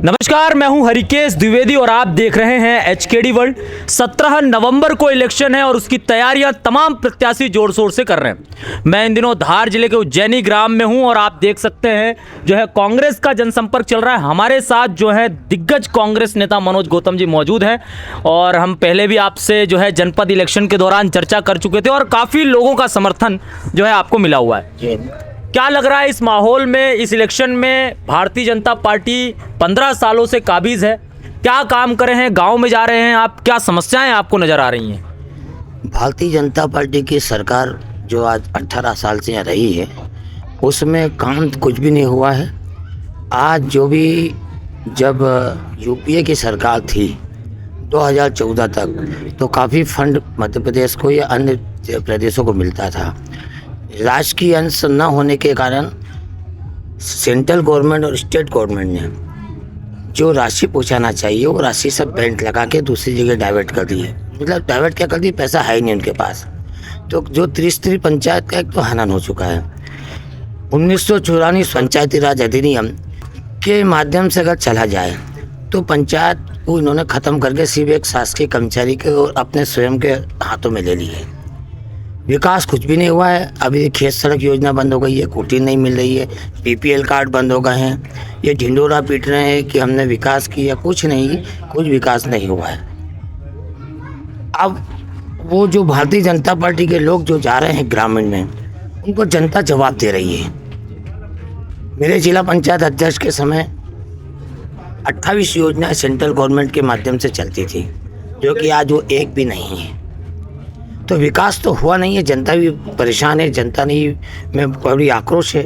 नमस्कार, मैं हूं हरिकेश द्विवेदी और आप देख रहे हैं एचकेडी वर्ल्ड। 17 नवंबर को इलेक्शन है और उसकी तैयारियां तमाम प्रत्याशी जोर शोर से कर रहे हैं। मैं इन दिनों धार जिले के उज्जैनी ग्राम में हूं और आप देख सकते हैं जो है कांग्रेस का जनसंपर्क चल रहा है। हमारे साथ जो है दिग्गज कांग्रेस नेता मनोज गौतम जी मौजूद हैं और हम पहले भी आपसे जो है जनपद इलेक्शन के दौरान चर्चा कर चुके थे और काफ़ी लोगों का समर्थन जो है आपको मिला हुआ है। क्या लग रहा है इस माहौल में, इस इलेक्शन में भारतीय जनता पार्टी 15 सालों से काबिज है? क्या काम करे हैं, गांव में जा रहे हैं आप, क्या समस्याएं आपको नजर आ रही हैं? भारतीय जनता पार्टी की सरकार जो आज 18 साल से रही है उसमें काम कुछ भी नहीं हुआ है। आज जो भी जब यूपीए की सरकार थी 2014 तक तो काफ़ी फंड मध्य प्रदेश को या अन्य प्रदेशों को मिलता था। राजकीय अंश न होने के कारण सेंट्रल गवर्नमेंट और स्टेट गवर्नमेंट ने जो राशि पहुंचाना चाहिए वो राशि सब बैंक लगा के दूसरी जगह डाइवर्ट कर दी है। मतलब डाइवर्ट क्या कर दी, पैसा है ही नहीं उनके पास। तो जो त्रिस्तरीय पंचायत का एक तो हनन हो चुका है। 1994 पंचायती राज अधिनियम के माध्यम से अगर चला जाए तो पंचायत को इन्होंने ख़त्म करके सिर्फ एक शासकीय कर्मचारी के और अपने स्वयं के हाथों में ले ली है। विकास कुछ भी नहीं हुआ है। अभी खेत सड़क योजना बंद हो गई है, कुटी नहीं मिल रही है, बीपीएल कार्ड बंद हो गए हैं। ये ढिंडोरा पीट रहे हैं कि हमने विकास किया, कुछ नहीं, कुछ विकास नहीं हुआ है। अब वो जो भारतीय जनता पार्टी के लोग जो जा रहे हैं ग्रामीण में, उनको जनता जवाब दे रही है। मेरे जिला पंचायत अध्यक्ष के समय 28 योजनाएं सेंट्रल गवर्नमेंट के माध्यम से चलती थी, जो कि आज वो एक भी नहीं है। तो विकास तो हुआ नहीं है, जनता भी परेशान है। जनता में बड़ी आक्रोश है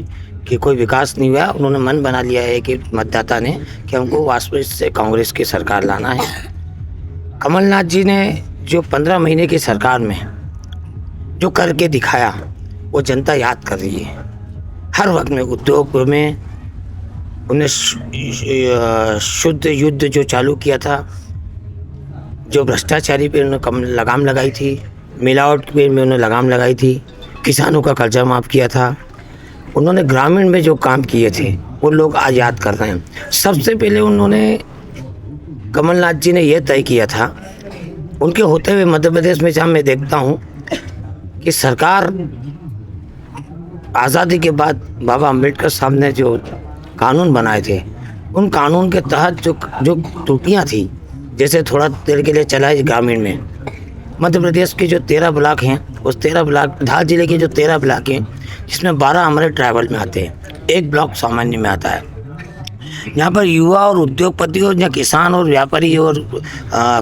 कि कोई विकास नहीं हुआ। उन्होंने मन बना लिया है कि मतदाता ने कि हमको वास्तविक से कांग्रेस की सरकार लाना है। कमलनाथ जी ने जो 15 महीने की सरकार में जो करके दिखाया वो जनता याद कर रही है। हर वक्त में उद्योग में उन्हें शुद्ध युद्ध जो चालू किया था, जो भ्रष्टाचारी पे उन्होंने लगाम लगाई थी, मिलावट पे में उन्होंने लगाम लगाई थी, किसानों का कर्जा माफ़ किया था, उन्होंने ग्रामीण में जो काम किए थे वो लोग आज याद कर रहे हैं। सबसे पहले उन्होंने कमलनाथ जी ने यह तय किया था, उनके होते हुए मध्य प्रदेश में जहाँ मैं देखता हूँ कि सरकार आज़ादी के बाद बाबा अम्बेडकर साहब ने जो कानून बनाए थे, उन कानून के तहत जो त्रुटियाँ थी, जैसे थोड़ा देर के लिए चलाए ग्रामीण में, मध्य प्रदेश के जो 13 ब्लॉक हैं, उस 13 ब्लॉक, धार जिले के जो 13 ब्लॉक हैं, जिसमें 12 हमारे ट्राइबल में आते हैं, एक ब्लॉक सामान्य में आता है। यहाँ पर युवा और उद्योगपति और या किसान और व्यापारी और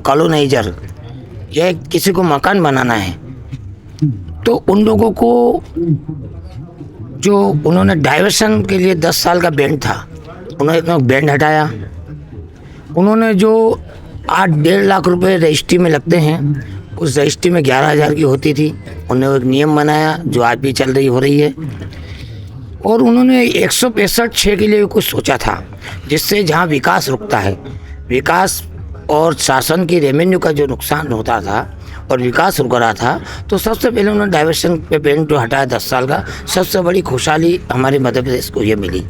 कॉलोनाइजर, या किसी को मकान बनाना है, तो उन लोगों को जो उन्होंने डाइवर्शन के लिए 10 साल का बैंड था, उन्होंने बैंड हटाया। उन्होंने जो 8-1.5 लाख रुपए रजिस्ट्री में लगते हैं, उस रजिस्ट्री में 11,000 की होती थी। उन्होंने एक नियम बनाया जो आज भी चल रही हो रही है। और उन्होंने 165(6) के लिए कुछ सोचा था, जिससे जहाँ विकास रुकता है, विकास और शासन की रेवेन्यू का जो नुकसान होता था और विकास रुक रहा था, तो सबसे पहले उन्होंने डाइवर्शन पे बैंड जो हटाया 10 साल का, सबसे बड़ी खुशहाली हमारे मध्य प्रदेश को ये मिली।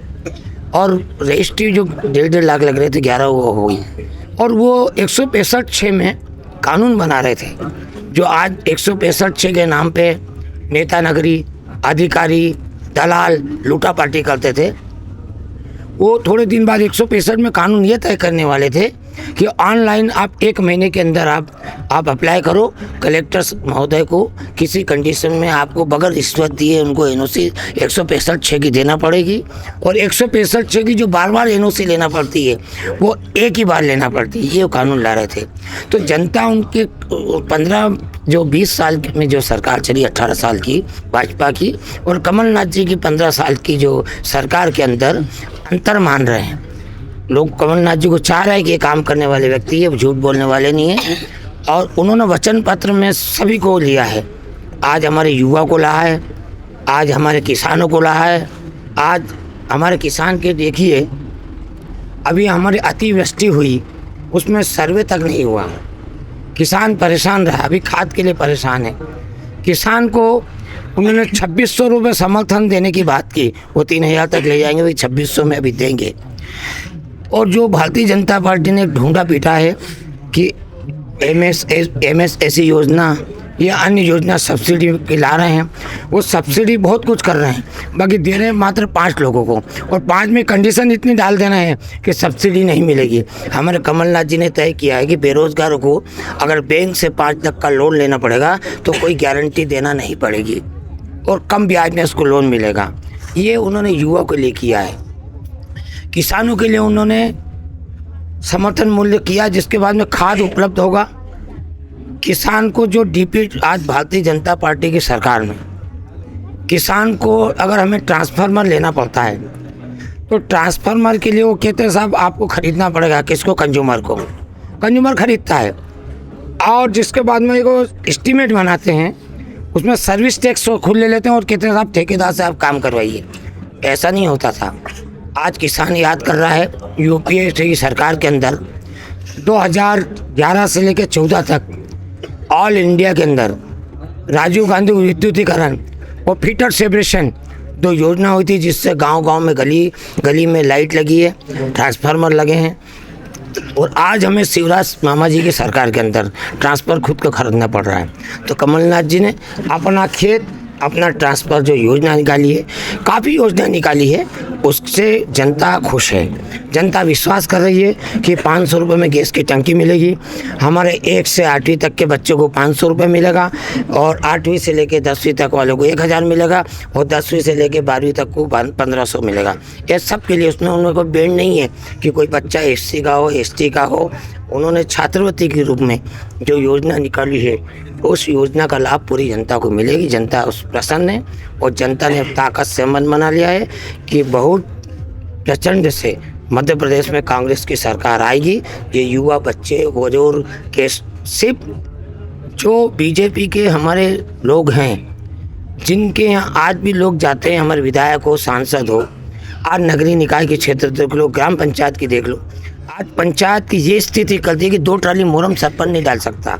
और रजिस्ट्री जो 1.5 लाख लग रहे थे, 11 वो हो गई। और वो 165(6) में कानून बना रहे थे, जो आज 165(6) के नाम पे नेता नगरी, अधिकारी, दलाल लूटा पार्टी करते थे। वो थोड़े दिन बाद 165 में कानून ये तय करने वाले थे कि ऑनलाइन आप 1 महीने के अंदर आप अप्लाई करो कलेक्टर महोदय को, किसी कंडीशन में आपको बगैर रिश्वत दिए उनको एनओसी 165(6) की देना पड़ेगी। और 165(6) की जो बार एनओसी लेना पड़ती है वो एक ही बार लेना पड़ती है, ये कानून ला रहे थे। तो जनता उनके 20 साल में जो सरकार चली, 18 साल की भाजपा की, और कमलनाथ जी की 15 साल की जो सरकार के अंदर अंतर मान रहे हैं। लोग कमलनाथ जी को चाह रहे हैं कि ये काम करने वाले व्यक्ति है, झूठ बोलने वाले नहीं है। और उन्होंने वचन पत्र में सभी को लिया है। आज हमारे युवा को लाया है, आज हमारे किसानों को लाया है। आज हमारे किसान के देखिए, अभी हमारी अतिवृष्टि हुई, उसमें सर्वे तक नहीं हुआ, किसान परेशान रहा, अभी खाद के लिए परेशान है। किसान को उन्होंने 2600 रुपये समर्थन देने की बात की, वो 3000 तक ले जाएंगे, वही 2600 में अभी देंगे। और जो भारतीय जनता पार्टी ने ढूंढा पीटा है कि एमएसएसी योजना या अन्य योजना सब्सिडी की ला रहे हैं, वो सब्सिडी बहुत कुछ कर रहे हैं, बाकी दे रहे हैं मात्र 5 लोगों को, और 5 में कंडीशन इतनी डाल देना है कि सब्सिडी नहीं मिलेगी। हमारे कमलनाथ जी ने तय किया है कि बेरोजगारों को अगर बैंक से 5 लाख का लोन लेना पड़ेगा तो कोई गारंटी देना नहीं पड़ेगी और कम ब्याज में उसको लोन मिलेगा। ये उन्होंने युवा के लिए किया है। किसानों के लिए उन्होंने समर्थन मूल्य किया, जिसके बाद में खाद उपलब्ध होगा। किसान को जो डीपी आज भारतीय जनता पार्टी की सरकार में किसान को अगर हमें ट्रांसफार्मर लेना पड़ता है तो ट्रांसफार्मर के लिए वो कहते हैं साहब आपको ख़रीदना पड़ेगा, किसको? कंज्यूमर को। कंज्यूमर ख़रीदता है और जिसके बाद में वो एस्टीमेट बनाते हैं, उसमें सर्विस टैक्स खुद ले लेते हैं और कहते हैं साहब ठेकेदार से आप काम करवाइए। ऐसा नहीं होता था। आज किसान याद कर रहा है यूपीए की सरकार के अंदर 2011 से लेकर 14 तक ऑल इंडिया के अंदर राजीव गांधी विद्युतीकरण और फिटर सेपरेशन 2 योजना हुई थी, जिससे गांव-गांव में गली में लाइट लगी है, ट्रांसफार्मर लगे हैं। और आज हमें शिवराज मामा जी की सरकार के अंदर ट्रांसफर खुद को खरीदना पड़ रहा है। तो कमलनाथ जी ने अपना खेत अपना ट्रांसफर जो योजना निकाली है, काफ़ी योजना निकाली है, उससे जनता खुश है। जनता विश्वास कर रही है कि 500 रुपये में गैस की टंकी मिलेगी। हमारे 1 से 8वीं तक के बच्चों को 500 रुपये मिलेगा और 8वीं से लेकर 10वीं तक वालों को 1000 मिलेगा और 10वीं से लेकर 12वीं तक को 1500 मिलेगा। ये सब के लिए उसमें उनको बैंड नहीं है कि कोई बच्चा SC का हो, ST का हो। उन्होंने छात्रवृत्ति के रूप में जो योजना निकाली है, उस योजना का लाभ पूरी जनता को मिलेगी। जनता उस प्रसन्न है और जनता ने ताकत से मन बना लिया है कि बहुत प्रचंड से मध्य प्रदेश में कांग्रेस की सरकार आएगी। ये युवा बच्चे बुजुर्ग के सिर्फ जो बीजेपी के हमारे लोग हैं, जिनके यहाँ आज भी लोग जाते हैं, हमारे विधायक हो, सांसद हो, आज नगरीय निकाय के क्षेत्र देख लो, ग्राम पंचायत की देख लो, आज पंचायत की ये स्थिति कर दी है कि 2 ट्राली मोरम सरपंच नहीं डाल सकता,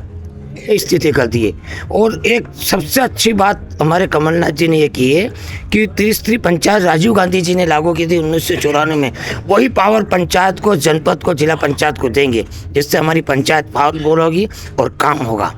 ये स्थिति कर दी है। और एक सबसे अच्छी बात हमारे कमलनाथ जी ने ये की है कि त्रिस्तरीय पंचायत राजीव गांधी जी ने लागू की थी 1994 में, वही पावर पंचायत को, जनपद को, जिला पंचायत को देंगे, जिससे हमारी पंचायत पावरफुल होगी और काम होगा।